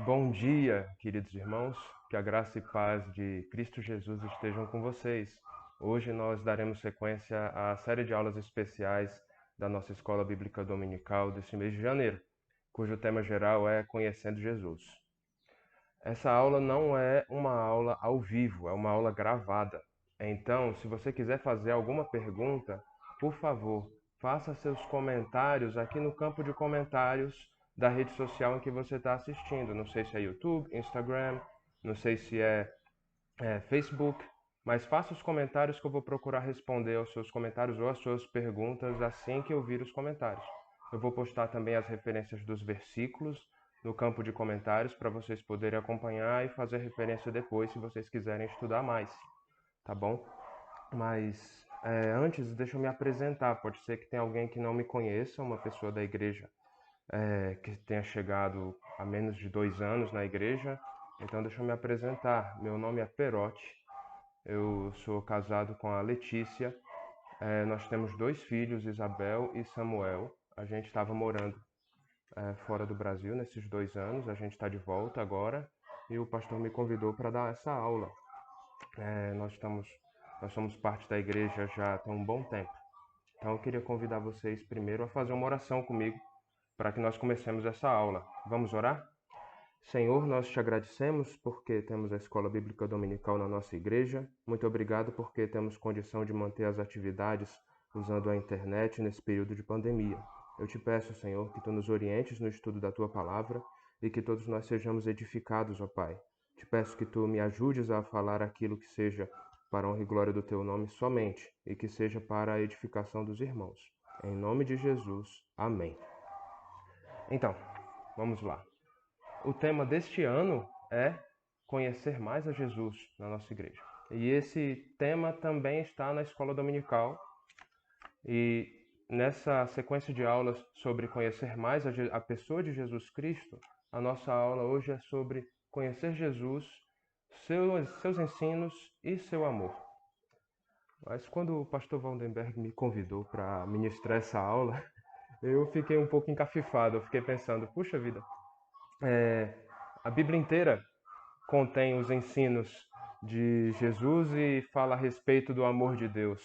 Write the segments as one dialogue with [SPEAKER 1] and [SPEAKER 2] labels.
[SPEAKER 1] Bom dia, queridos irmãos, que a graça e paz de Cristo Jesus estejam com vocês. Hoje nós daremos sequência à série de aulas especiais da nossa Escola Bíblica Dominical desse mês de janeiro, cujo tema geral é Conhecendo Jesus. Essa aula não é uma aula ao vivo, é uma aula gravada. Então, se você quiser fazer alguma pergunta, por favor, faça seus comentários aqui no campo de comentários da rede social em que você está assistindo. Não sei se é YouTube, Instagram, não sei se é Facebook, mas faça os comentários que eu vou procurar responder aos seus comentários ou às suas perguntas assim que eu vir os comentários. Eu vou postar também as referências dos versículos no campo de comentários para vocês poderem acompanhar e fazer referência depois se vocês quiserem estudar mais, tá bom? Mas antes, deixa eu me apresentar. Pode ser que tenha alguém que não me conheça, uma pessoa da igreja que tenha chegado há menos de 2 anos na igreja. Então, deixa eu me apresentar. Meu nome é Perotti, eu sou casado com a Letícia. Nós temos 2 filhos, Isabel e Samuel. A gente estava morando fora do Brasil nesses 2 anos. A gente está de volta agora e o pastor me convidou para dar essa aula. Nós somos parte da igreja já tem um bom tempo. Então eu queria convidar vocês primeiro a fazer uma oração comigo para que nós comecemos essa aula. Vamos orar? Senhor, nós te agradecemos porque temos a Escola Bíblica Dominical na nossa igreja. Muito obrigado porque temos condição de manter as atividades usando a internet nesse período de pandemia. Eu te peço, Senhor, que tu nos orientes no estudo da tua palavra e que todos nós sejamos edificados, ó Pai. Te peço que tu me ajudes a falar aquilo que seja para a honra e glória do teu nome somente e que seja para a edificação dos irmãos. Em nome de Jesus, amém. Então, vamos lá. O tema deste ano é conhecer mais a Jesus na nossa igreja. E esse tema também está na escola dominical. E nessa sequência de aulas sobre conhecer mais a pessoa de Jesus Cristo, a nossa aula hoje é sobre conhecer Jesus, seus ensinos e seu amor. Mas quando o pastor Vandenberg me convidou para ministrar essa aula, eu fiquei um pouco encafifado. Eu fiquei pensando, puxa vida, a Bíblia inteira contém os ensinos de Jesus e fala a respeito do amor de Deus.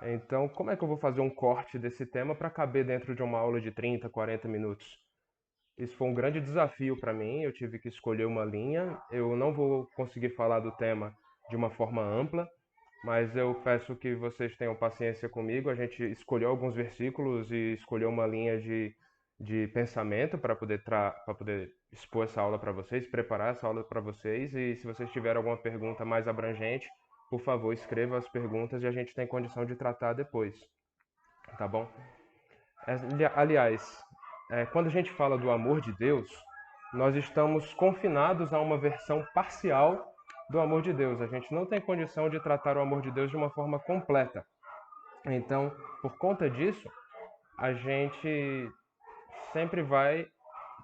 [SPEAKER 1] Então, como é que eu vou fazer um corte desse tema para caber dentro de uma aula de 30, 40 minutos? Isso foi um grande desafio para mim, eu tive que escolher uma linha. Eu não vou conseguir falar do tema de uma forma ampla, mas eu peço que vocês tenham paciência comigo. A gente escolheu alguns versículos e escolheu uma linha de pensamento para poder expor essa aula para vocês, preparar essa aula para vocês. E se vocês tiverem alguma pergunta mais abrangente, por favor, escreva as perguntas e a gente tem condição de tratar depois, tá bom? Aliás, quando a gente fala do amor de Deus, nós estamos confinados a uma versão parcial do amor de Deus. A gente não tem condição de tratar o amor de Deus de uma forma completa. Então, por conta disso, a gente sempre vai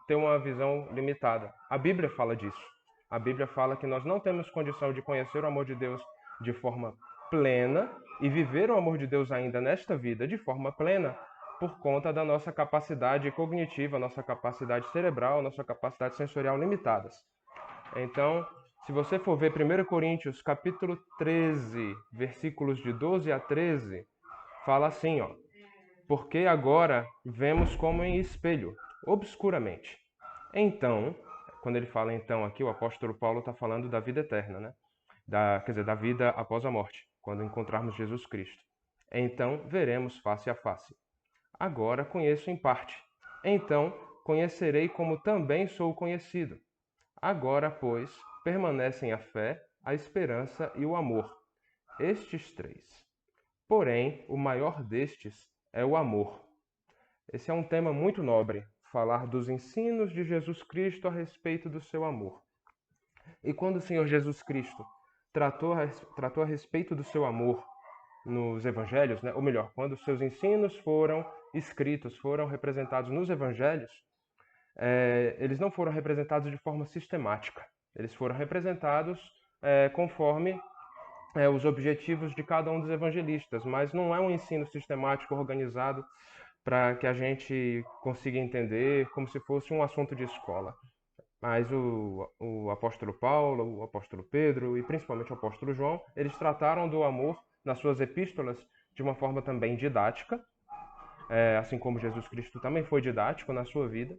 [SPEAKER 1] ter uma visão limitada. A Bíblia fala disso. A Bíblia fala que nós não temos condição de conhecer o amor de Deus de forma plena e viver o amor de Deus ainda nesta vida de forma plena por conta da nossa capacidade cognitiva, nossa capacidade cerebral, nossa capacidade sensorial limitadas. Então, se você for ver 1 Coríntios capítulo 13, versículos de 12 a 13, fala assim, ó: porque agora vemos como em espelho, obscuramente. Então, quando ele fala então aqui, o apóstolo Paulo está falando da vida eterna, né? Quer dizer, da vida após a morte, quando encontrarmos Jesus Cristo. Então veremos face a face. Agora conheço em parte. Então conhecerei como também sou conhecido. Agora, pois, permanecem a fé, a esperança e o amor. Estes três. Porém, o maior destes é o amor. Esse é um tema muito nobre, falar dos ensinos de Jesus Cristo a respeito do seu amor. E quando o Senhor Jesus Cristo tratou a respeito do seu amor nos evangelhos, né? Ou melhor, quando os seus ensinos foram escritos, foram representados nos evangelhos, eles não foram representados de forma sistemática. Eles foram representados conforme os objetivos de cada um dos evangelistas, mas não é um ensino sistemático organizado para que a gente consiga entender como se fosse um assunto de escola. Mas o apóstolo Paulo, o apóstolo Pedro e principalmente o apóstolo João, eles trataram do amor nas suas epístolas de uma forma também didática, assim como Jesus Cristo também foi didático na sua vida.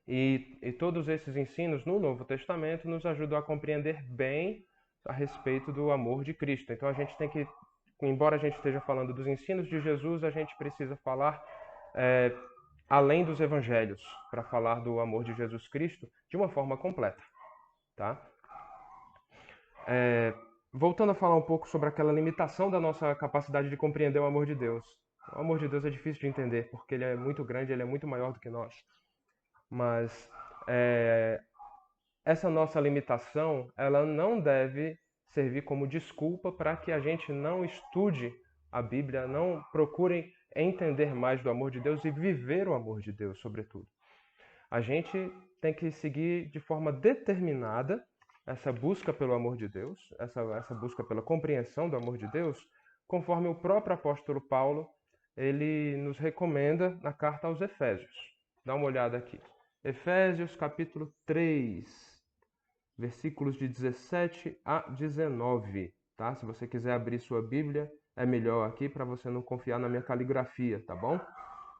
[SPEAKER 1] E todos esses ensinos no Novo Testamento nos ajudam a compreender bem a respeito do amor de Cristo. Então a gente tem que, embora a gente esteja falando dos ensinos de Jesus, a gente precisa falar além dos evangelhos, para falar do amor de Jesus Cristo de uma forma completa, tá? Voltando a falar um pouco sobre aquela limitação da nossa capacidade de compreender o amor de Deus. O amor de Deus é difícil de entender, porque ele é muito grande, ele é muito maior do que nós. Mas essa nossa limitação, ela não deve servir como desculpa para que a gente não estude a Bíblia, não procure entender mais do amor de Deus e viver o amor de Deus, sobretudo. A gente tem que seguir de forma determinada essa busca pelo amor de Deus, essa busca pela compreensão do amor de Deus, conforme o próprio apóstolo Paulo, ele nos recomenda na carta aos Efésios. Dá uma olhada aqui. Efésios capítulo 3, versículos de 17 a 19, tá? Se você quiser abrir sua Bíblia, é melhor aqui para você não confiar na minha caligrafia, tá bom?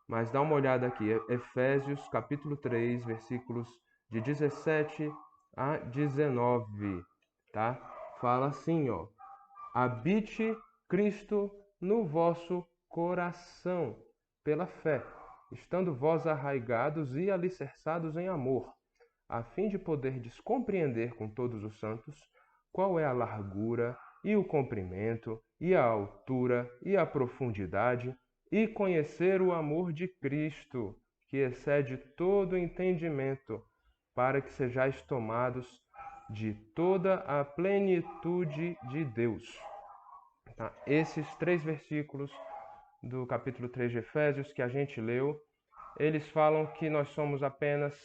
[SPEAKER 1] Mas dá uma olhada aqui, Efésios capítulo 3, versículos de 17 a 19, tá? Fala assim, ó: habite Cristo no vosso coração, pela fé, estando vós arraigados e alicerçados em amor, a fim de poderdes compreender com todos os santos qual é a largura e o comprimento e a altura e a profundidade, e conhecer o amor de Cristo, que excede todo entendimento, para que sejais tomados de toda a plenitude de Deus. Tá? Esses 3 versículos do capítulo 3 de Efésios que a gente leu, eles falam que nós somos apenas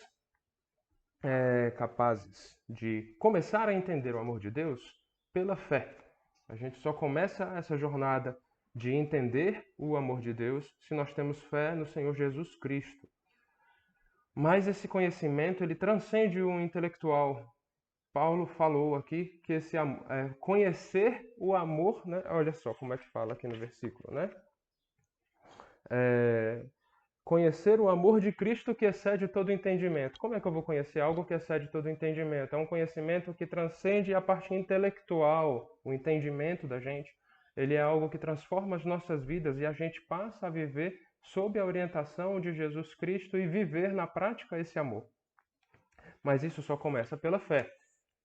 [SPEAKER 1] capazes de começar a entender o amor de Deus pela fé. A gente só começa essa jornada de entender o amor de Deus se nós temos fé no Senhor Jesus Cristo. Mas esse conhecimento, ele transcende o intelectual. Paulo falou aqui que esse conhecer o amor, né? Olha só como é que fala aqui no versículo, né? Conhecer o amor de Cristo que excede todo entendimento. Como é que eu vou conhecer algo que excede todo entendimento? É um conhecimento que transcende a parte intelectual, o entendimento da gente. Ele é algo que transforma as nossas vidas e a gente passa a viver sob a orientação de Jesus Cristo e viver na prática esse amor. Mas isso só começa pela fé.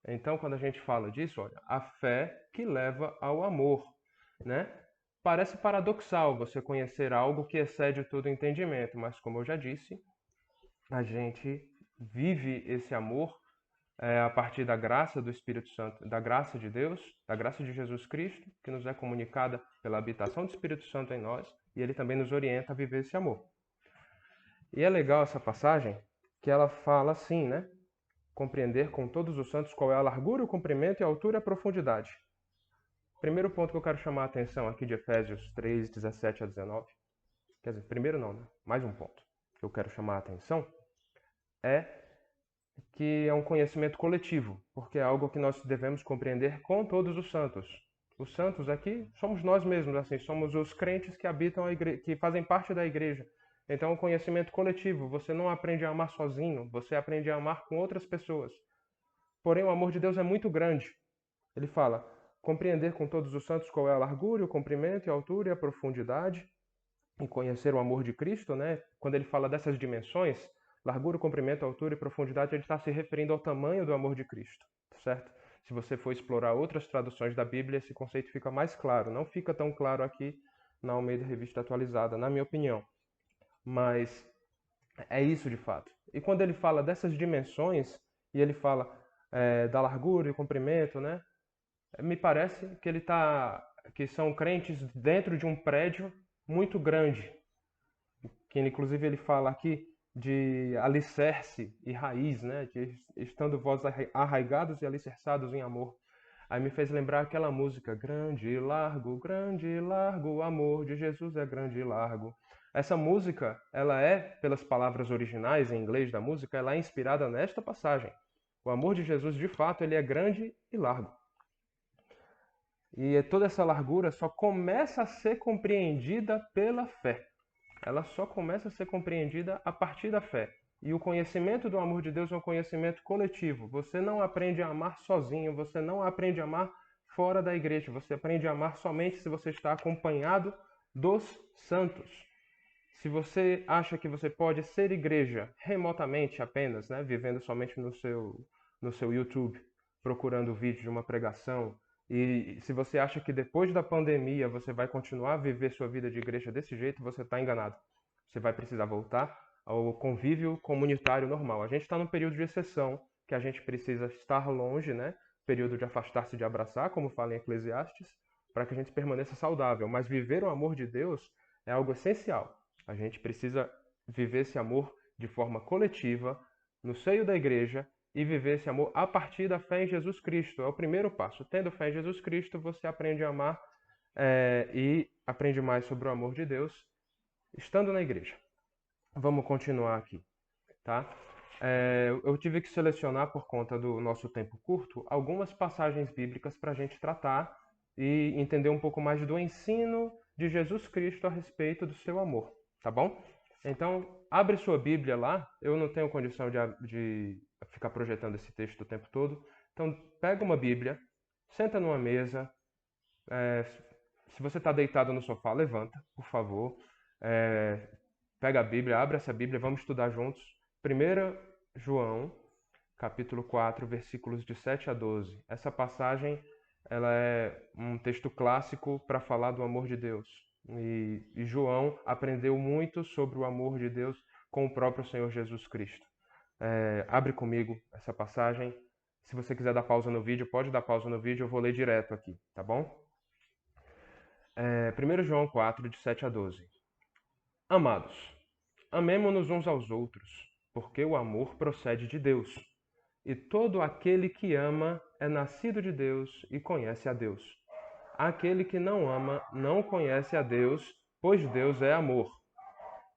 [SPEAKER 1] Então, quando a gente fala disso, olha, a fé que leva ao amor, né? Parece paradoxal você conhecer algo que excede todo entendimento, mas como eu já disse, a gente vive esse amor a partir da graça do Espírito Santo, da graça de Deus, da graça de Jesus Cristo, que nos é comunicada pela habitação do Espírito Santo em nós, e ele também nos orienta a viver esse amor. E é legal essa passagem que ela fala assim, né? Compreender com todos os santos qual é a largura, o comprimento e a altura e a profundidade. Primeiro ponto que eu quero chamar a atenção aqui de Efésios 3, 17 a 19, quer dizer, primeiro não, né? Mais um ponto que eu quero chamar a atenção é que é um conhecimento coletivo, porque é algo que nós devemos compreender com todos os santos. Os santos aqui somos nós mesmos, assim, somos os crentes que habitam a igreja, que fazem parte da igreja. Então, é um conhecimento coletivo. Você não aprende a amar sozinho, você aprende a amar com outras pessoas. Porém, o amor de Deus é muito grande. Ele fala: compreender com todos os santos qual é a largura, o comprimento, a altura e a profundidade, e conhecer o amor de Cristo, né? Quando ele fala dessas dimensões, largura, comprimento, altura e profundidade, ele está se referindo ao tamanho do amor de Cristo, certo? Se você for explorar outras traduções da Bíblia, esse conceito fica mais claro. Não fica tão claro aqui na Almeida Revista Atualizada, na minha opinião. Mas é isso de fato. E quando ele fala dessas dimensões, e ele fala da largura e comprimento, né? Me parece que que são crentes dentro de um prédio muito grande, que inclusive ele fala aqui de alicerce e raiz, né? De estando vós arraigados e alicerçados em amor. Aí me fez lembrar aquela música: grande e largo, o amor de Jesus é grande e largo. Essa música, ela é, pelas palavras originais em inglês da música, ela é inspirada nesta passagem. O amor de Jesus, de fato, ele é grande e largo. E toda essa largura só começa a ser compreendida pela fé. Ela só começa a ser compreendida a partir da fé. E o conhecimento do amor de Deus é um conhecimento coletivo. Você não aprende a amar sozinho, você não aprende a amar fora da igreja. Você aprende a amar somente se você está acompanhado dos santos. Se você acha que você pode ser igreja remotamente apenas, né, vivendo somente no seu YouTube, procurando vídeo de uma pregação, e se você acha que depois da pandemia você vai continuar a viver sua vida de igreja desse jeito, você está enganado. Você vai precisar voltar ao convívio comunitário normal. A gente está num período de exceção, que a gente precisa estar longe, né? Período de afastar-se de abraçar, como fala em Eclesiastes, para que a gente permaneça saudável. Mas viver o amor de Deus é algo essencial. A gente precisa viver esse amor de forma coletiva, no seio da igreja, e viver esse amor a partir da fé em Jesus Cristo. É o primeiro passo. Tendo fé em Jesus Cristo, você aprende a amar e aprende mais sobre o amor de Deus estando na igreja. Vamos continuar aqui, tá? Eu tive que selecionar, por conta do nosso tempo curto, algumas passagens bíblicas para a gente tratar e entender um pouco mais do ensino de Jesus Cristo a respeito do seu amor, tá bom? Então, abre sua Bíblia lá. Eu não tenho condição de ficar projetando esse texto o tempo todo. Então, pega uma Bíblia, senta numa mesa. é, Se você está deitado no sofá, levanta, por favor. É, Pega a Bíblia, abre essa Bíblia, vamos estudar juntos. 1 João, capítulo 4, versículos de 7 a 12. Essa passagem, ela é um texto clássico para falar do amor de Deus. E João aprendeu muito sobre o amor de Deus com o próprio Senhor Jesus Cristo. Abre comigo essa passagem. Se você quiser dar pausa no vídeo, pode dar pausa no vídeo, eu vou ler direto aqui, tá bom? 1 João 4, de 7 a 12. Amados, amemo-nos uns aos outros, porque o amor procede de Deus. E todo aquele que ama é nascido de Deus e conhece a Deus. Aquele que não ama não conhece a Deus, pois Deus é amor.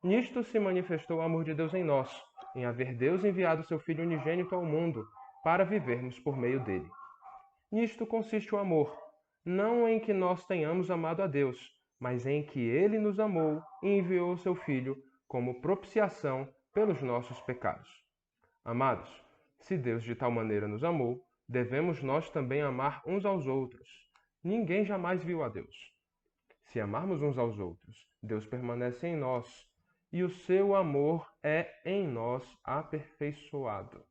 [SPEAKER 1] Nisto se manifestou o amor de Deus em nós, em haver Deus enviado seu Filho unigênito ao mundo, para vivermos por meio dele. Nisto consiste o amor, não em que nós tenhamos amado a Deus, mas em que ele nos amou e enviou o seu Filho como propiciação pelos nossos pecados. Amados, se Deus de tal maneira nos amou, devemos nós também amar uns aos outros. Ninguém jamais viu a Deus. Se amarmos uns aos outros, Deus permanece em nós, e o seu amor é em nós aperfeiçoado.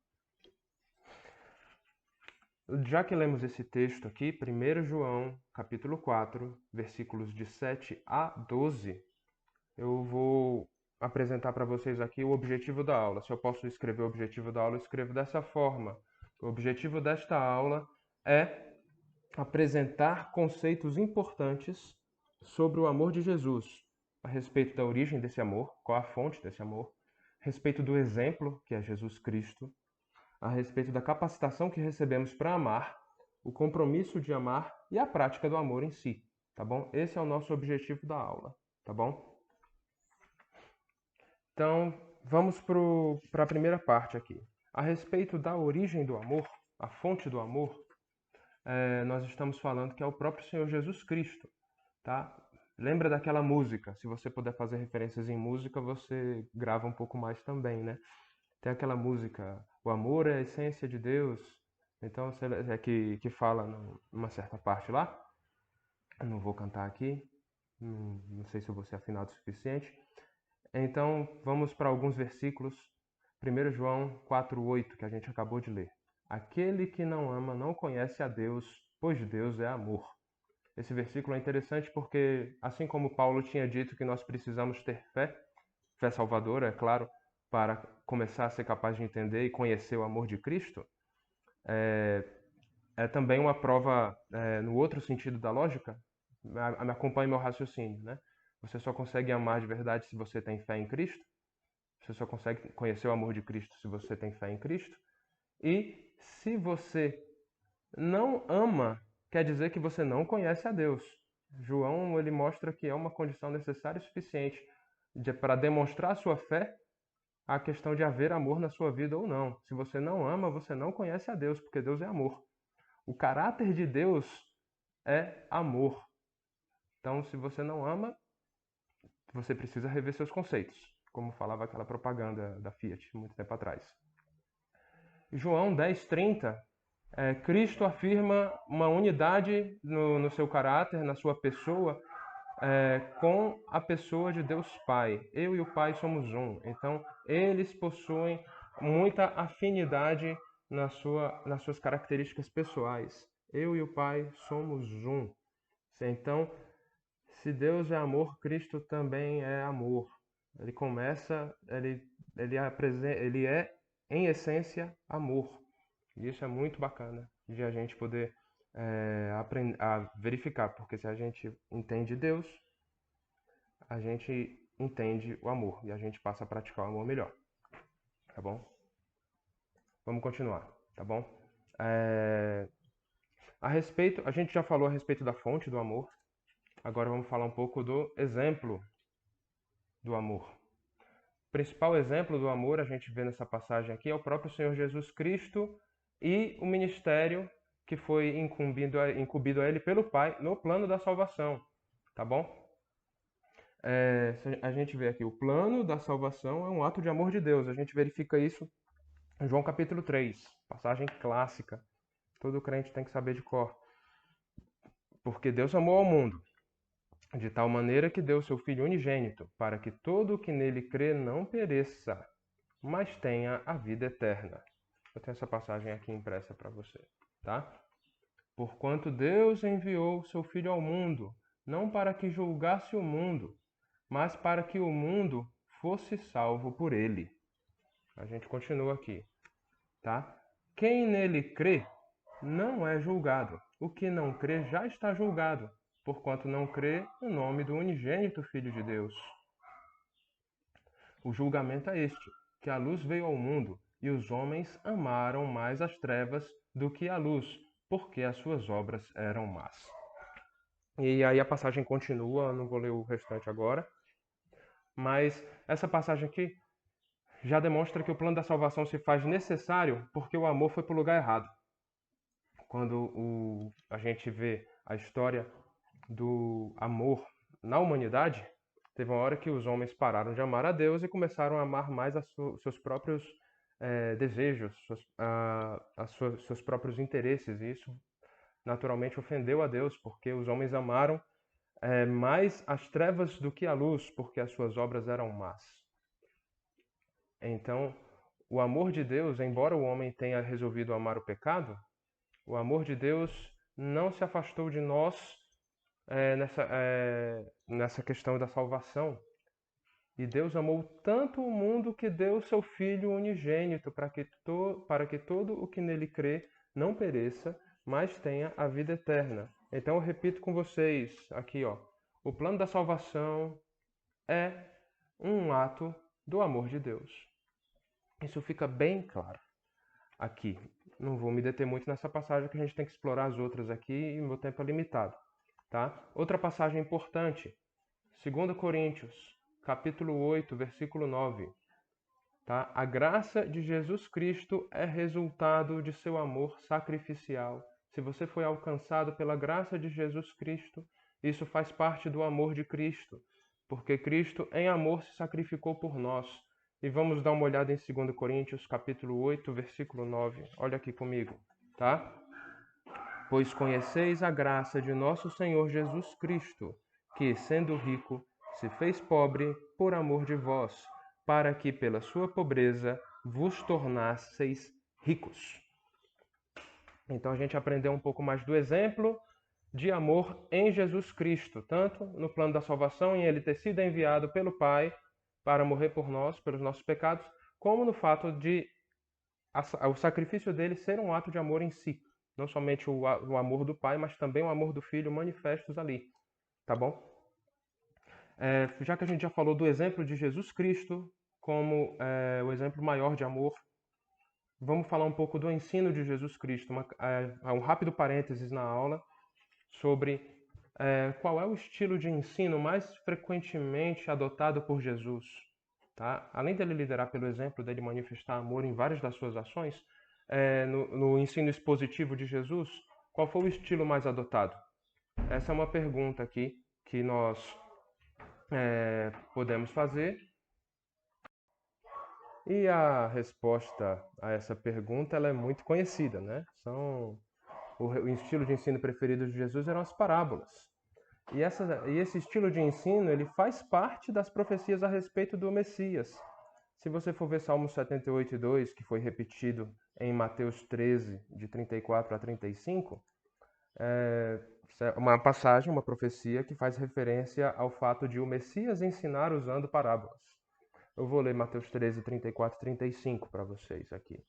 [SPEAKER 1] Já que lemos esse texto aqui, 1 João, capítulo 4, versículos de 7 a 12, eu vou apresentar para vocês aqui o objetivo da aula. Se eu posso escrever o objetivo da aula, eu escrevo dessa forma. O objetivo desta aula é apresentar conceitos importantes sobre o amor de Jesus, a respeito da origem desse amor, qual a fonte desse amor, a respeito do exemplo, que é Jesus Cristo, a respeito da capacitação que recebemos para amar, o compromisso de amar e a prática do amor em si, tá bom? Esse é o nosso objetivo da aula, tá bom? Então, vamos para a primeira parte aqui. A respeito da origem do amor, a fonte do amor, nós estamos falando que é o próprio Senhor Jesus Cristo, tá? Lembra daquela música? Se você puder fazer referências em música, você grava um pouco mais também, né? Tem aquela música, o amor é a essência de Deus. Então, que fala numa certa parte lá. Eu não vou cantar aqui, não sei se eu vou ser afinado o suficiente. Então, vamos para alguns versículos. 1 João 4,8, que a gente acabou de ler. Aquele que não ama não conhece a Deus, pois Deus é amor. Esse versículo é interessante porque, assim como Paulo tinha dito que nós precisamos ter fé salvadora, é claro, para começar a ser capaz de entender e conhecer o amor de Cristo, é também uma prova, no outro sentido da lógica. Me acompanhe meu raciocínio, né? Você só consegue amar de verdade se você tem fé em Cristo. Você só consegue conhecer o amor de Cristo se você tem fé em Cristo. E se você não ama, quer dizer que você não conhece a Deus. João, ele mostra que é uma condição necessária e suficiente para demonstrar a sua fé, a questão de haver amor na sua vida ou não. Se você não ama, você não conhece a Deus, porque Deus é amor. O caráter de Deus é amor. Então, se você não ama, você precisa rever seus conceitos, como falava aquela propaganda da Fiat muito tempo atrás. João 10:30, Cristo afirma uma unidade no seu caráter, na sua pessoa, com a pessoa de Deus Pai. Eu e o Pai somos um. Então, eles possuem muita afinidade nas suas características pessoais. Eu e o Pai somos um. Então, se Deus é amor, Cristo também é amor. Ele começa, ele é, em essência, amor. E isso é muito bacana de a gente poder aprender a verificar, porque se a gente entende Deus, a gente entende o amor e a gente passa a praticar o amor melhor. Tá bom? Vamos continuar, tá bom? A gente já falou a respeito da fonte do amor. Agora vamos falar um pouco do exemplo do amor. O principal exemplo do amor a gente vê nessa passagem aqui é o próprio Senhor Jesus Cristo e o ministério que foi incumbido a ele pelo Pai no plano da salvação, tá bom? A gente vê aqui o plano da salvação é um ato de amor de Deus. A gente verifica isso em João capítulo 3, passagem clássica. Todo crente tem que saber de cor. Porque Deus amou ao mundo de tal maneira que deu seu Filho unigênito, para que todo o que nele crê não pereça, mas tenha a vida eterna. Eu tenho essa passagem aqui impressa para você, tá? Porquanto Deus enviou seu Filho ao mundo, não para que julgasse o mundo, mas para que o mundo fosse salvo por ele. A gente continua aqui, tá? Quem nele crê não é julgado. O que não crê já está julgado, porquanto não crê no nome do unigênito Filho de Deus. O julgamento é este, que a luz veio ao mundo, e os homens amaram mais as trevas do que a luz, porque as suas obras eram más. E aí a passagem continua, não vou ler o restante agora, mas essa passagem aqui já demonstra que o plano da salvação se faz necessário porque o amor foi para o lugar errado. Quando a gente vê a história do amor na humanidade, teve uma hora que os homens pararam de amar a Deus e começaram a amar mais seus próprios desejos, seus próprios interesses. E isso naturalmente ofendeu a Deus, porque os homens amaram mais as trevas do que a luz, porque as suas obras eram más. Então, o amor de Deus, embora o homem tenha resolvido amar o pecado, o amor de Deus não se afastou de nós nessa questão da salvação. E Deus amou tanto o mundo que deu seu Filho unigênito para que todo o que nele crê não pereça, mas tenha a vida eterna. Então eu repito com vocês aqui, ó, o plano da salvação é um ato do amor de Deus. Isso fica bem claro aqui. Não vou me deter muito nessa passagem, que a gente tem que explorar as outras aqui e o meu tempo é limitado. Tá? Outra passagem importante, 2 Coríntios, capítulo 8, versículo 9. Tá? A graça de Jesus Cristo é resultado de seu amor sacrificial. Se você foi alcançado pela graça de Jesus Cristo, isso faz parte do amor de Cristo, porque Cristo em amor se sacrificou por nós. E vamos dar uma olhada em 2 Coríntios, capítulo 8, versículo 9. Olha aqui comigo, tá? Pois conheceis a graça de nosso Senhor Jesus Cristo, que, sendo rico, se fez pobre por amor de vós, para que pela sua pobreza vos tornasseis ricos. Então a gente aprendeu um pouco mais do exemplo de amor em Jesus Cristo, tanto no plano da salvação, em ele ter sido enviado pelo Pai para morrer por nós, pelos nossos pecados, como no fato de o sacrifício dele ser um ato de amor em si. Não somente o amor do Pai, mas também o amor do Filho manifestos ali. Tá bom? Já que a gente já falou do exemplo de Jesus Cristo como o exemplo maior de amor, vamos falar um pouco do ensino de Jesus Cristo. Um rápido parênteses na aula sobre Qual é o estilo de ensino mais frequentemente adotado por Jesus? Tá? Além dele liderar pelo exemplo, dele manifestar amor em várias das suas ações, no ensino expositivo de Jesus, qual foi o estilo mais adotado? Essa é uma pergunta aqui que nós podemos fazer. E a resposta a essa pergunta ela é muito conhecida, né? O estilo de ensino preferido de Jesus eram as parábolas. E esse estilo de ensino ele faz parte das profecias a respeito do Messias. Se você for ver Salmo 78:2, que foi repetido em Mateus 13, de 34 a 35, é uma passagem, uma profecia que faz referência ao fato de o Messias ensinar usando parábolas. Eu vou ler Mateus 13, 34 e 35 para vocês aqui.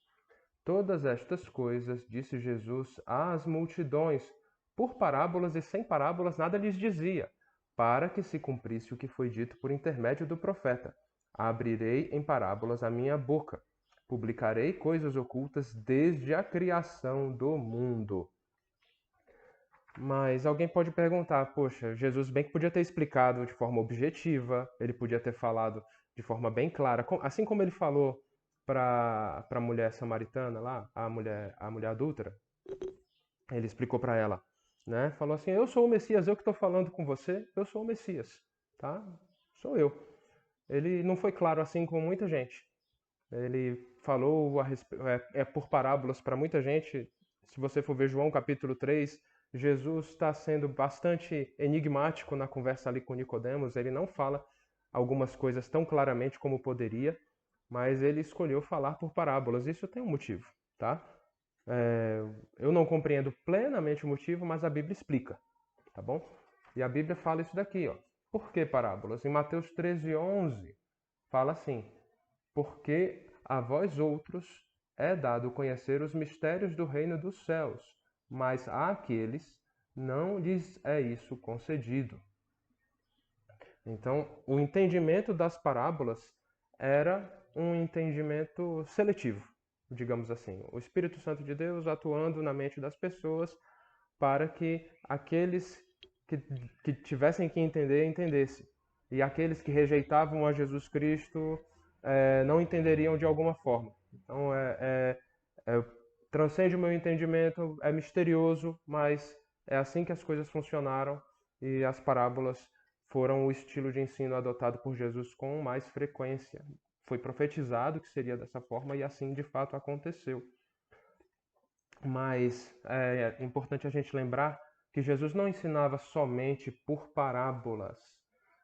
[SPEAKER 1] Todas estas coisas disse Jesus às multidões, por parábolas e sem parábolas nada lhes dizia, para que se cumprisse o que foi dito por intermédio do profeta. Abrirei em parábolas a minha boca, publicarei coisas ocultas desde a criação do mundo. Mas alguém pode perguntar, poxa, Jesus bem que podia ter explicado de forma objetiva, ele podia ter falado de forma bem clara, assim como ele falou para a mulher samaritana lá, a mulher adúltera, ele explicou para ela, né? Falou assim: "Eu sou o Messias, eu que estou falando com você, eu sou o Messias, tá? Sou eu." Ele não foi claro assim com muita gente. Ele falou por parábolas para muita gente. Se você for ver João capítulo 3, Jesus está sendo bastante enigmático na conversa ali com Nicodemos. Ele não fala algumas coisas tão claramente como poderia, mas ele escolheu falar por parábolas. Isso tem um motivo, tá? Eu não compreendo plenamente o motivo, mas a Bíblia explica, tá bom? E a Bíblia fala isso daqui, ó. Por que parábolas? Em Mateus 13:11 fala assim: porque a vós outros é dado conhecer os mistérios do reino dos céus, mas àqueles não lhes é isso concedido. Então, o entendimento das parábolas era um entendimento seletivo, digamos assim. O Espírito Santo de Deus atuando na mente das pessoas para que aqueles que tivessem que entender, entendessem. E aqueles que rejeitavam a Jesus Cristo não entenderiam de alguma forma. Então, transcende o meu entendimento, é misterioso, mas é assim que as coisas funcionaram e as parábolas foram o estilo de ensino adotado por Jesus com mais frequência. Foi profetizado que seria dessa forma e assim de fato aconteceu. Mas é importante a gente lembrar que Jesus não ensinava somente por parábolas,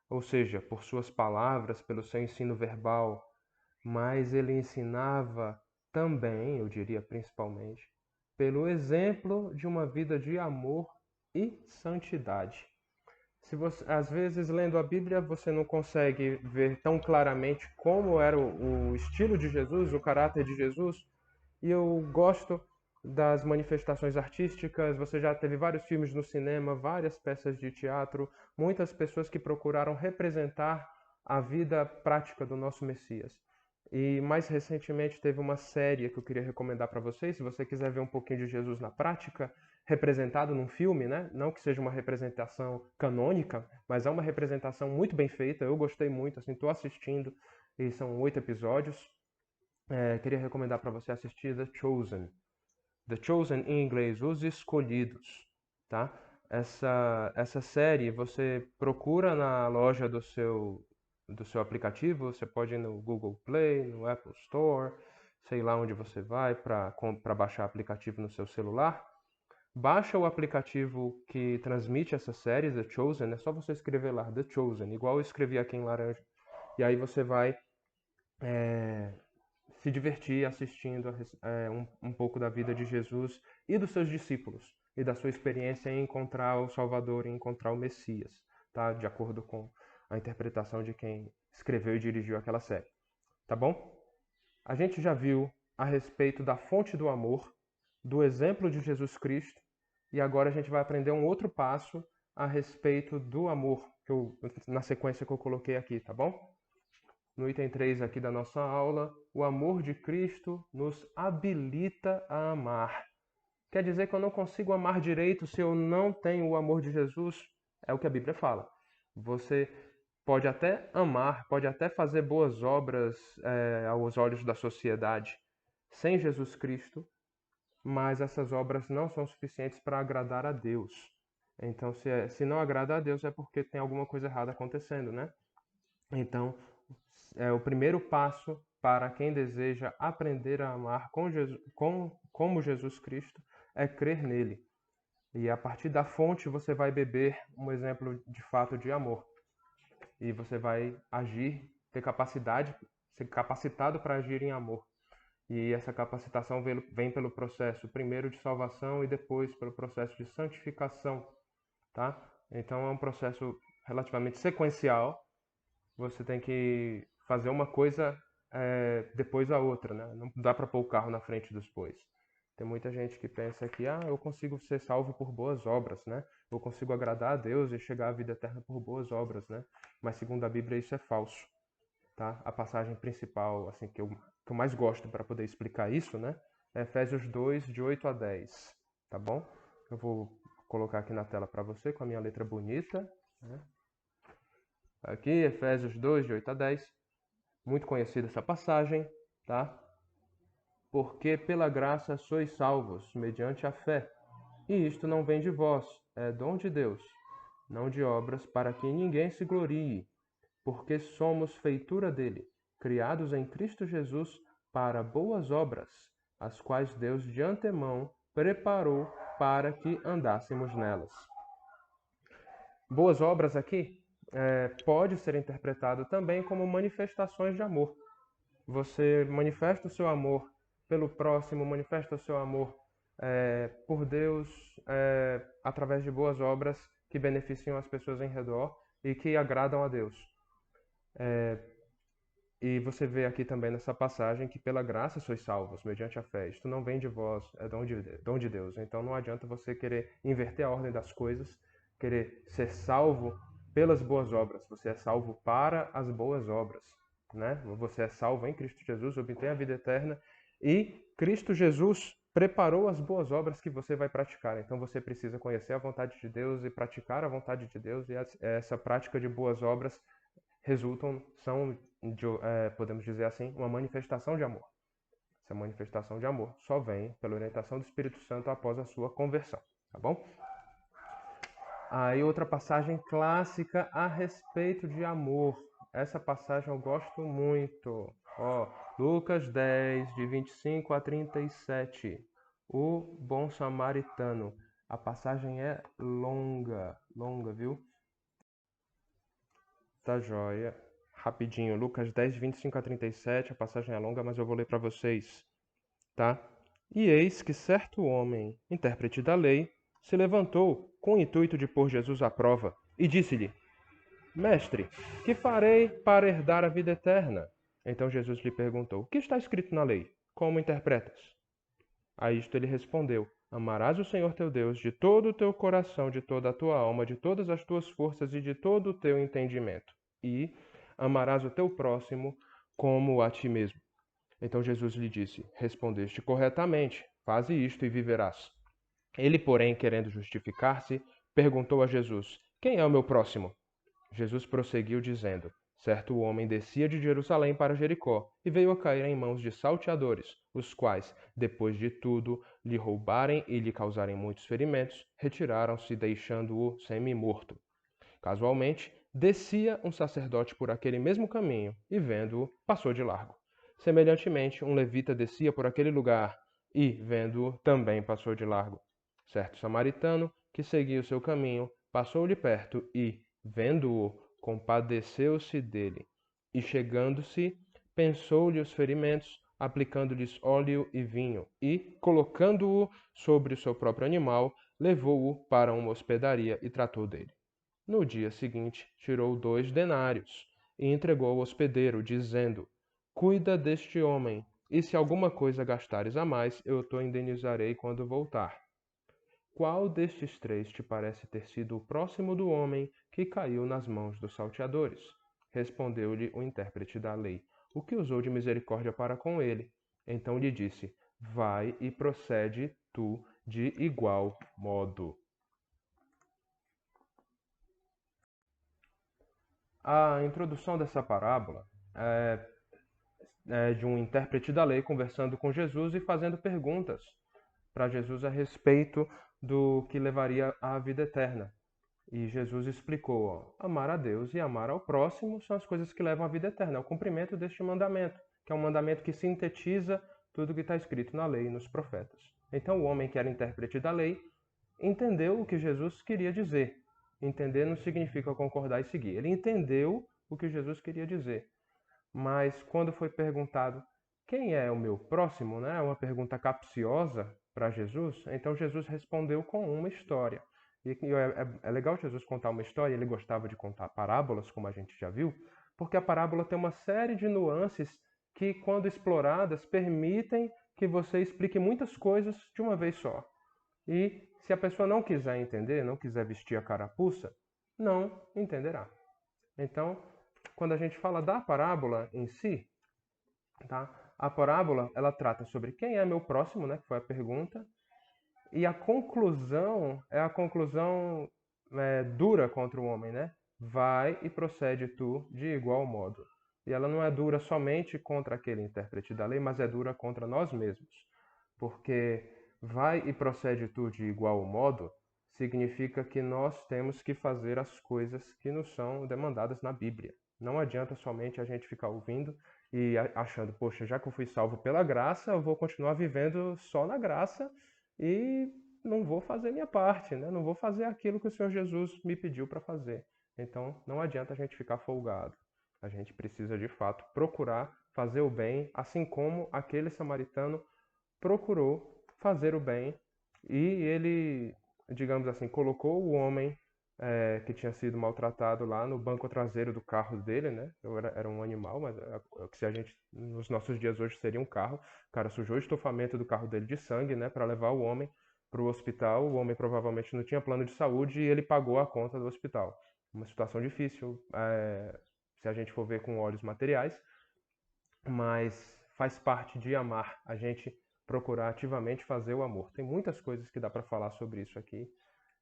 [SPEAKER 1] ou seja, por suas palavras, pelo seu ensino verbal, mas ele ensinava também, eu diria principalmente, pelo exemplo de uma vida de amor e santidade. Se você, às vezes, lendo a Bíblia, você não consegue ver tão claramente como era o estilo de Jesus, o caráter de Jesus, e eu gosto das manifestações artísticas. Você já teve vários filmes no cinema, várias peças de teatro, muitas pessoas que procuraram representar a vida prática do nosso Messias. E mais recentemente teve uma série que eu queria recomendar para vocês. Se você quiser ver um pouquinho de Jesus na prática, representado num filme, né? Não que seja uma representação canônica, mas é uma representação muito bem feita. Eu gostei muito, assim, estou assistindo e são 8 episódios. Queria recomendar para você assistir The Chosen. The Chosen em inglês, Os Escolhidos, tá? Essa série você procura na loja do seu aplicativo, você pode ir no Google Play, no Apple Store, sei lá onde você vai para baixar aplicativo no seu celular. Baixa o aplicativo que transmite essa série, The Chosen, é só você escrever lá, The Chosen, igual eu escrevi aqui em laranja. E aí você vai se divertir assistindo um pouco da vida de Jesus e dos seus discípulos e da sua experiência em encontrar o Salvador, em encontrar o Messias, tá? De acordo com a interpretação de quem escreveu e dirigiu aquela série, tá bom? A gente já viu a respeito da fonte do amor, do exemplo de Jesus Cristo, e agora a gente vai aprender um outro passo a respeito do amor, na sequência que eu coloquei aqui, tá bom? No item 3 aqui da nossa aula, o amor de Cristo nos habilita a amar. Quer dizer que eu não consigo amar direito se eu não tenho o amor de Jesus? É o que a Bíblia fala. Você pode até amar, pode até fazer boas obras aos olhos da sociedade sem Jesus Cristo, mas essas obras não são suficientes para agradar a Deus. Então, se não agrada a Deus, é porque tem alguma coisa errada acontecendo, né? Então, o primeiro passo para quem deseja aprender a amar como Jesus Cristo é crer nele. E a partir da fonte você vai beber um exemplo de fato de amor. E você vai agir, ter capacidade, ser capacitado para agir em amor. E essa capacitação vem pelo processo primeiro de salvação e depois pelo processo de santificação, tá? Então é um processo relativamente sequencial. Você tem que fazer uma coisa depois da outra, né? Não dá para pôr o carro na frente dos bois. Tem muita gente que pensa que eu consigo ser salvo por boas obras, né? Eu consigo agradar a Deus e chegar à vida eterna por boas obras, né? Mas segundo a Bíblia isso é falso, tá? A passagem principal, assim, que eu mais gosto para poder explicar isso, né? É Efésios 2, de 8 a 10, tá bom? Eu vou colocar aqui na tela para você com a minha letra bonita, né? Aqui, Efésios 2, de 8 a 10. Muito conhecida essa passagem, tá? Porque pela graça sois salvos, mediante a fé. E isto não vem de vós, é dom de Deus, não de obras, para que ninguém se glorie, porque somos feitura dele, criados em Cristo Jesus para boas obras, as quais Deus de antemão preparou para que andássemos nelas. Boas obras aqui pode ser interpretado também como manifestações de amor. Você manifesta o seu amor pelo próximo, manifesta o seu amor por Deus através de boas obras que beneficiam as pessoas em redor e que agradam a Deus. E você vê aqui também nessa passagem que pela graça sois salvos, mediante a fé. Isto não vem de vós, é dom de Deus. Então não adianta você querer inverter a ordem das coisas, querer ser salvo pelas boas obras. Você é salvo para as boas obras, né? Você é salvo em Cristo Jesus, obtém a vida eterna e Cristo Jesus preparou as boas obras que você vai praticar. Então você precisa conhecer a vontade de Deus e praticar a vontade de Deus, e essa prática de boas obras são, podemos dizer assim, uma manifestação de amor. Essa manifestação de amor só vem pela orientação do Espírito Santo após a sua conversão, tá bom? Aí outra passagem clássica a respeito de amor. Essa passagem eu gosto muito. Lucas 10, de 25 a 37. O bom samaritano. A passagem é longa, viu? Tá joia. Rapidinho, Lucas 10, 25 a 37, a passagem é longa, mas eu vou ler para vocês, tá? E eis que certo homem, intérprete da lei, se levantou com o intuito de pôr Jesus à prova e disse-lhe: Mestre, que farei para herdar a vida eterna? Então Jesus lhe perguntou: O que está escrito na lei? Como interpretas? A isto ele respondeu: Amarás o Senhor teu Deus de todo o teu coração, de toda a tua alma, de todas as tuas forças e de todo o teu entendimento. E amarás o teu próximo como a ti mesmo. Então Jesus lhe disse: Respondeste corretamente, faze isto e viverás. Ele, porém, querendo justificar-se, perguntou a Jesus: Quem é o meu próximo? Jesus prosseguiu dizendo: Certo homem descia de Jerusalém para Jericó e veio a cair em mãos de salteadores, os quais, depois de tudo lhe roubarem e lhe causarem muitos ferimentos, retiraram-se, deixando-o semi-morto. Casualmente, descia um sacerdote por aquele mesmo caminho e, vendo-o, passou de largo. Semelhantemente, um levita descia por aquele lugar e, vendo-o, também passou de largo. Certo samaritano, que seguia o seu caminho, passou-lhe perto e, vendo-o, compadeceu-se dele. E, chegando-se, pensou-lhe os ferimentos, aplicando-lhes óleo e vinho, e, colocando-o sobre o seu próprio animal, levou-o para uma hospedaria e tratou dele. No dia seguinte, tirou 2 denários e entregou ao hospedeiro, dizendo: Cuida deste homem, e se alguma coisa gastares a mais, eu te indenizarei quando voltar. Qual destes 3 te parece ter sido o próximo do homem que caiu nas mãos dos salteadores? Respondeu-lhe o intérprete da lei, o que usou de misericórdia para com ele. Então lhe disse: Vai e procede tu de igual modo. A introdução dessa parábola é de um intérprete da lei conversando com Jesus e fazendo perguntas para Jesus a respeito do que levaria à vida eterna. E Jesus explicou, ó, amar a Deus e amar ao próximo são as coisas que levam à vida eterna, é o cumprimento deste mandamento, que é um mandamento que sintetiza tudo o que está escrito na lei e nos profetas. Então o homem que era intérprete da lei entendeu o que Jesus queria dizer. Entender não significa concordar e seguir. Ele entendeu o que Jesus queria dizer. Mas quando foi perguntado quem é o meu próximo, né? Uma pergunta capciosa para Jesus, então Jesus respondeu com uma história. E é legal Jesus contar uma história, ele gostava de contar parábolas, como a gente já viu, porque a parábola tem uma série de nuances que, quando exploradas, permitem que você explique muitas coisas de uma vez só. E se a pessoa não quiser entender, não quiser vestir a carapuça, não entenderá. Então, quando a gente fala da parábola em si, tá? A parábola, ela trata sobre quem é meu próximo, né, que foi a pergunta, e a conclusão é a conclusão dura contra o homem, né? Vai e procede tu de igual modo. E ela não é dura somente contra aquele intérprete da lei, mas é dura contra nós mesmos. Porque vai e procede tu de igual modo significa que nós temos que fazer as coisas que nos são demandadas na Bíblia. Não adianta somente a gente ficar ouvindo e achando, poxa, já que eu fui salvo pela graça, eu vou continuar vivendo só na graça e não vou fazer minha parte, né? Não vou fazer aquilo que o Senhor Jesus me pediu para fazer. Então, não adianta a gente ficar folgado. A gente precisa, de fato, procurar fazer o bem, assim como aquele samaritano procurou fazer o bem e ele, digamos assim, colocou o homem que tinha sido maltratado lá no banco traseiro do carro dele, né? Era um animal, mas se a gente nos nossos dias hoje seria um carro. O cara sujou o estofamento do carro dele de sangue, né, para levar o homem para o hospital. O homem provavelmente não tinha plano de saúde e ele pagou a conta do hospital. Uma situação difícil, se a gente for ver com olhos materiais, mas faz parte de amar a gente procurar ativamente fazer o amor. Tem muitas coisas que dá para falar sobre isso aqui,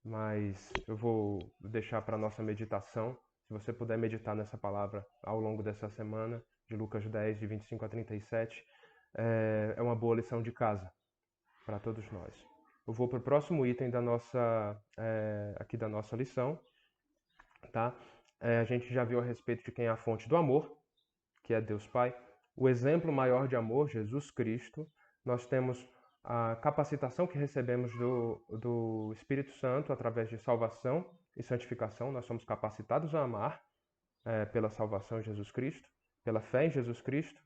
[SPEAKER 1] mas eu vou deixar para nossa meditação. Se você puder meditar nessa palavra ao longo dessa semana, de Lucas 10, de 25 a 37, é uma boa lição de casa para todos nós. Eu vou para o próximo item da nossa, aqui da nossa lição, tá? A gente já viu a respeito de quem é a fonte do amor, que é Deus Pai. O exemplo maior de amor, Jesus Cristo. Nós temos a capacitação que recebemos do Espírito Santo através de salvação e santificação. Nós somos capacitados a amar pela salvação em Jesus Cristo, pela fé em Jesus Cristo.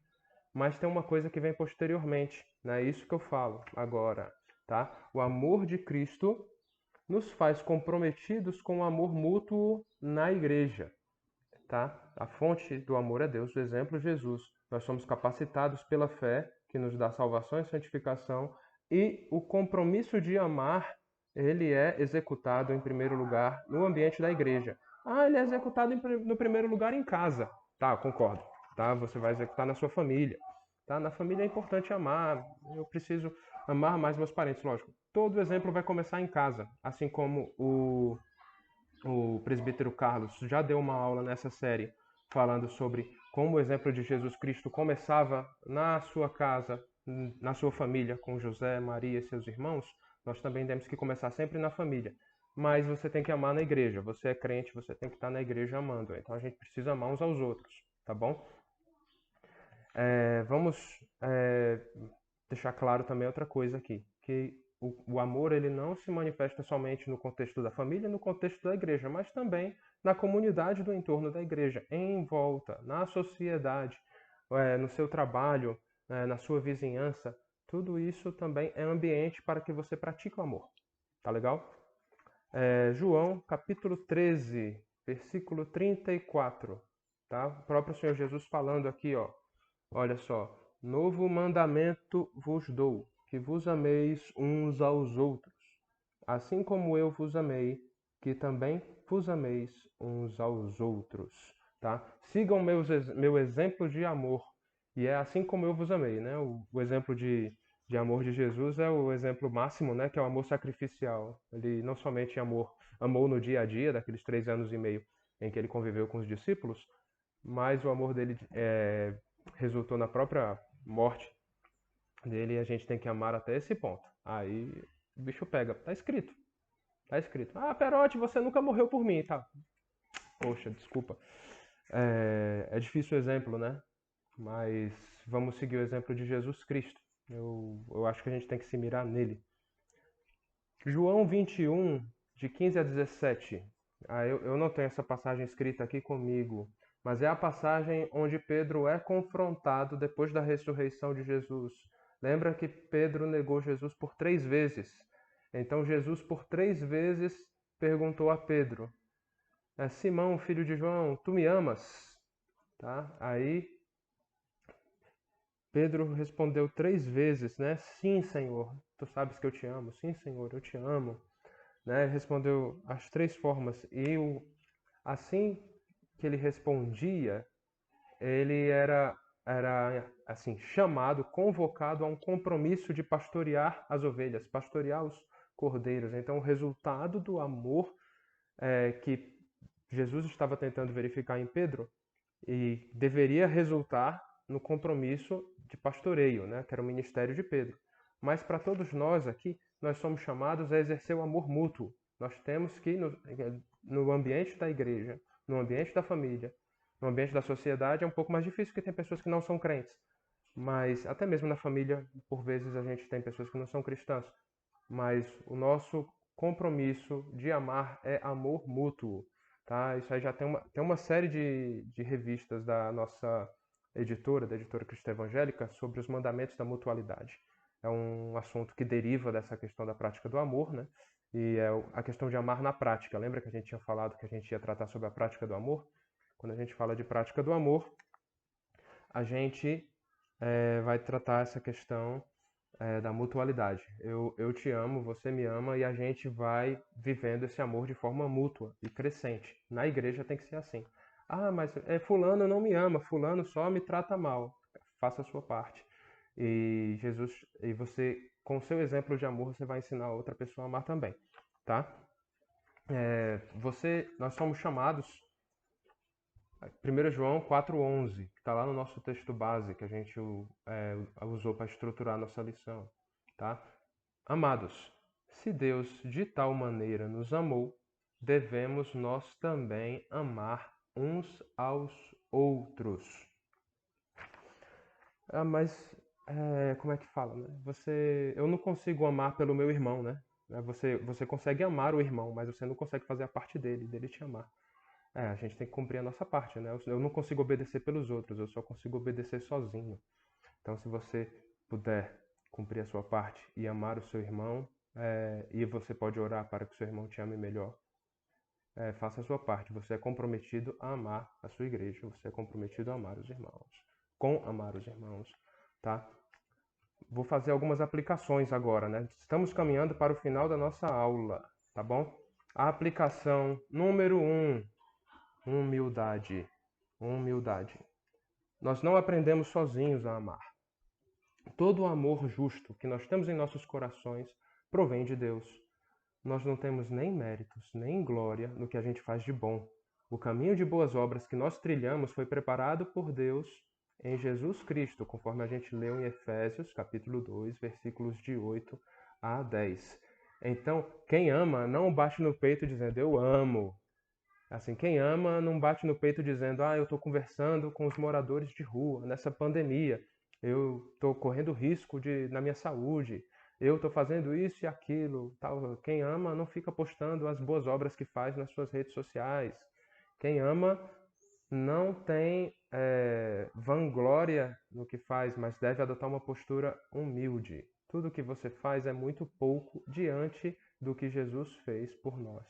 [SPEAKER 1] Mas tem uma coisa que vem posteriormente, né? Isso que eu falo agora, tá? O amor de Cristo nos faz comprometidos com o amor mútuo na igreja, tá? A fonte do amor é Deus, o exemplo é Jesus. Nós somos capacitados pela fé, que nos dá salvação e santificação, e o compromisso de amar, ele é executado em primeiro lugar no ambiente da igreja. Ah, ele é executado no primeiro lugar em casa. Tá, concordo. Tá? Você vai executar na sua família. Tá? Na família é importante amar. Eu preciso amar mais meus parentes, lógico. Todo exemplo vai começar em casa, assim como o presbítero Carlos já deu uma aula nessa série falando sobre como o exemplo de Jesus Cristo começava na sua casa, na sua família, com José, Maria e seus irmãos. Nós também temos que começar sempre na família. Mas você tem que amar na igreja. Você é crente, você tem que estar na igreja amando. Então a gente precisa amar uns aos outros, tá bom? Vamos deixar claro também outra coisa aqui, que o amor ele não se manifesta somente no contexto da família, no contexto da igreja, mas também na comunidade do entorno da igreja, em volta, na sociedade, no seu trabalho, na sua vizinhança. Tudo isso também é ambiente para que você pratique o amor. Tá legal? João, capítulo 13, versículo 34. Tá? O próprio Senhor Jesus falando aqui, ó. Olha só. Novo mandamento vos dou, que vos ameis uns aos outros, assim como eu vos amei, que também vos ameis uns aos outros, tá? Sigam meu exemplo de amor, e é assim como eu vos amei, né? O exemplo de amor de Jesus é o exemplo máximo, né? Que é o amor sacrificial. Ele não somente amou no dia a dia, daqueles 3 anos e meio, em que ele conviveu com os discípulos, mas o amor dele resultou na própria morte dele e a gente tem que amar até esse ponto. Aí o bicho pega. Tá escrito. Tá escrito. Ah, Perote, você nunca morreu por mim, tá? Poxa, desculpa. É difícil o exemplo, né? Mas vamos seguir o exemplo de Jesus Cristo. Eu acho que a gente tem que se mirar nele. João 21, de 15 a 17. Eu não tenho essa passagem escrita aqui comigo, mas é a passagem onde Pedro é confrontado depois da ressurreição de Jesus. Lembra que Pedro negou Jesus por 3 vezes. Então Jesus por 3 vezes perguntou a Pedro: Simão, filho de João, tu me amas? Tá? Aí Pedro respondeu 3 vezes, né? Sim, Senhor, tu sabes que eu te amo. Sim, Senhor, eu te amo. Né? Respondeu as 3 formas. E assim que ele respondia, ele era assim chamado, convocado a um compromisso de pastorear as ovelhas, pastorear os cordeiros. Então, o resultado do amor que Jesus estava tentando verificar em Pedro e deveria resultar no compromisso de pastoreio, né, que era o ministério de Pedro. Mas para todos nós aqui, nós somos chamados a exercer o amor mútuo. Nós temos que, no ambiente da igreja, no ambiente da família, no ambiente da sociedade, é um pouco mais difícil porque tem pessoas que não são crentes. Mas até mesmo na família, por vezes a gente tem pessoas que não são cristãs. Mas o nosso compromisso de amar é amor mútuo. Tá? Isso aí já tem uma série de revistas da nossa editora, da editora Cristã Evangélica, sobre os mandamentos da mutualidade. É um assunto que deriva dessa questão da prática do amor, né? E é a questão de amar na prática. Lembra que a gente tinha falado que a gente ia tratar sobre a prática do amor? Quando a gente fala de prática do amor, a gente vai tratar essa questão da mutualidade. Eu te amo, você me ama e a gente vai vivendo esse amor de forma mútua e crescente. Na igreja tem que ser assim. Ah, mas fulano não me ama, fulano só me trata mal. Faça a sua parte. E Jesus, e você, com o seu exemplo de amor, você vai ensinar outra pessoa a amar também, tá? Nós somos chamados 1 João 4,11, que está lá no nosso texto base, que a gente usou para estruturar a nossa lição. Tá? Amados, se Deus de tal maneira nos amou, devemos nós também amar uns aos outros. Mas como é que fala, né? Eu não consigo amar pelo meu irmão, né? Você consegue amar o irmão, mas você não consegue fazer a parte dele te amar. A gente tem que cumprir a nossa parte, né? Eu não consigo obedecer pelos outros, eu só consigo obedecer sozinho. Então, se você puder cumprir a sua parte e amar o seu irmão, e você pode orar para que o seu irmão te ame melhor, faça a sua parte. Você é comprometido a amar a sua igreja, você é comprometido a amar os irmãos, com amar os irmãos, tá? Vou fazer algumas aplicações agora, né? Estamos caminhando para o final da nossa aula, tá bom? A aplicação número 1, humildade. Humildade. Nós não aprendemos sozinhos a amar. Todo o amor justo que nós temos em nossos corações provém de Deus. Nós não temos nem méritos, nem glória no que a gente faz de bom. O caminho de boas obras que nós trilhamos foi preparado por Deus em Jesus Cristo, conforme a gente leu em Efésios, capítulo 2, versículos de 8 a 10. Então, quem ama não bate no peito dizendo, eu amo. Assim, quem ama não bate no peito dizendo, eu estou conversando com os moradores de rua nessa pandemia, eu estou correndo risco na minha saúde, eu estou fazendo isso e aquilo. Tal. Quem ama não fica postando as boas obras que faz nas suas redes sociais. Quem ama não tem vanglória no que faz, mas deve adotar uma postura humilde. Tudo que você faz é muito pouco diante do que Jesus fez por nós.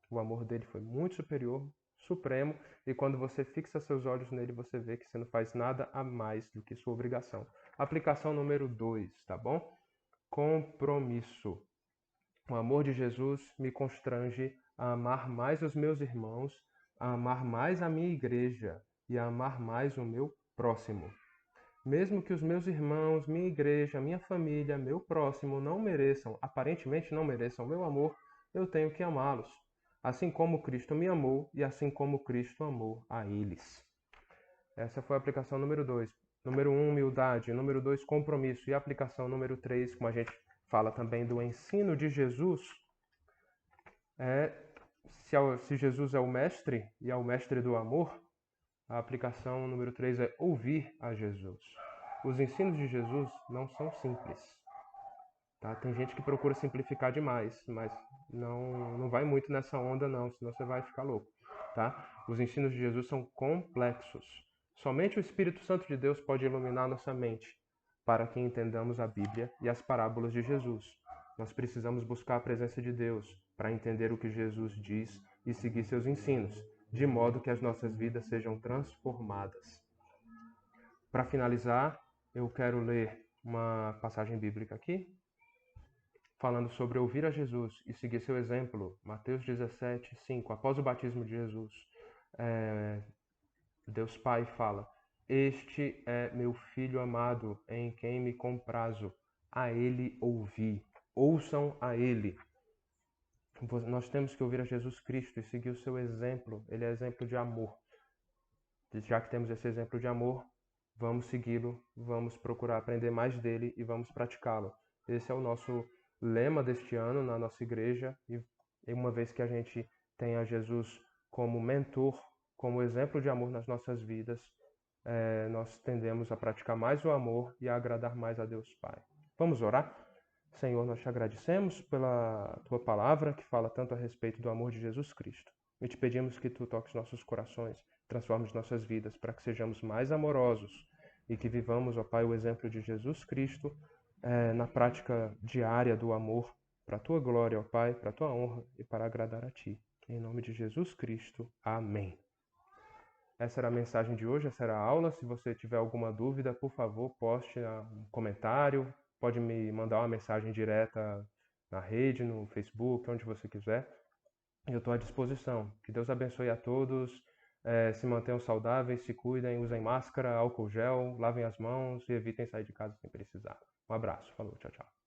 [SPEAKER 1] O amor dele foi muito superior, supremo, e quando você fixa seus olhos nele, você vê que você não faz nada a mais do que sua obrigação. Aplicação número 2, tá bom? Compromisso. O amor de Jesus me constrange a amar mais os meus irmãos, a amar mais a minha igreja e a amar mais o meu próximo. Mesmo que os meus irmãos, minha igreja, minha família, meu próximo não mereçam, aparentemente não mereçam meu amor, eu tenho que amá-los. assim como Cristo me amou e assim como Cristo amou a eles. Essa foi a aplicação número 2. Número 1, humildade. Número 2, compromisso. E a aplicação número 3, como a gente fala também do ensino de Jesus, se Jesus é o mestre e é o mestre do amor, a aplicação número 3 é ouvir a Jesus. Os ensinos de Jesus não são simples. Tá? Tem gente que procura simplificar demais, mas não vai muito nessa onda não, senão você vai ficar louco. Tá? Os ensinos de Jesus são complexos. Somente o Espírito Santo de Deus pode iluminar nossa mente para que entendamos a Bíblia e as parábolas de Jesus. Nós precisamos buscar a presença de Deus para entender o que Jesus diz e seguir seus ensinos, de modo que as nossas vidas sejam transformadas. Para finalizar, eu quero ler uma passagem bíblica aqui, falando sobre ouvir a Jesus e seguir seu exemplo. Mateus 17, 5. Após o batismo de Jesus, Deus Pai fala: Este é meu Filho amado, em quem me comprazo. A ele ouvi. Ouçam a ele. Nós temos que ouvir a Jesus Cristo e seguir o seu exemplo. Ele é exemplo de amor. Já que temos esse exemplo de amor, vamos segui-lo, vamos procurar aprender mais dele e vamos praticá-lo. Esse é o nosso lema deste ano na nossa igreja, e uma vez que a gente tenha Jesus como mentor, como exemplo de amor nas nossas vidas, nós tendemos a praticar mais o amor e a agradar mais a Deus Pai. Vamos orar? Senhor, nós te agradecemos pela tua palavra que fala tanto a respeito do amor de Jesus Cristo. E te pedimos que tu toques nossos corações, transformes nossas vidas para que sejamos mais amorosos e que vivamos, ó Pai, o exemplo de Jesus Cristo na prática diária do amor, para a tua glória, ó Pai, para a tua honra e para agradar a ti. Em nome de Jesus Cristo. Amém. Essa era a mensagem de hoje, essa era a aula. Se você tiver alguma dúvida, por favor, poste um comentário. Pode me mandar uma mensagem direta na rede, no Facebook, onde você quiser. Eu estou à disposição. Que Deus abençoe a todos. Se mantenham saudáveis, se cuidem, usem máscara, álcool gel, lavem as mãos e evitem sair de casa sem precisar. Um abraço. Falou, tchau, tchau.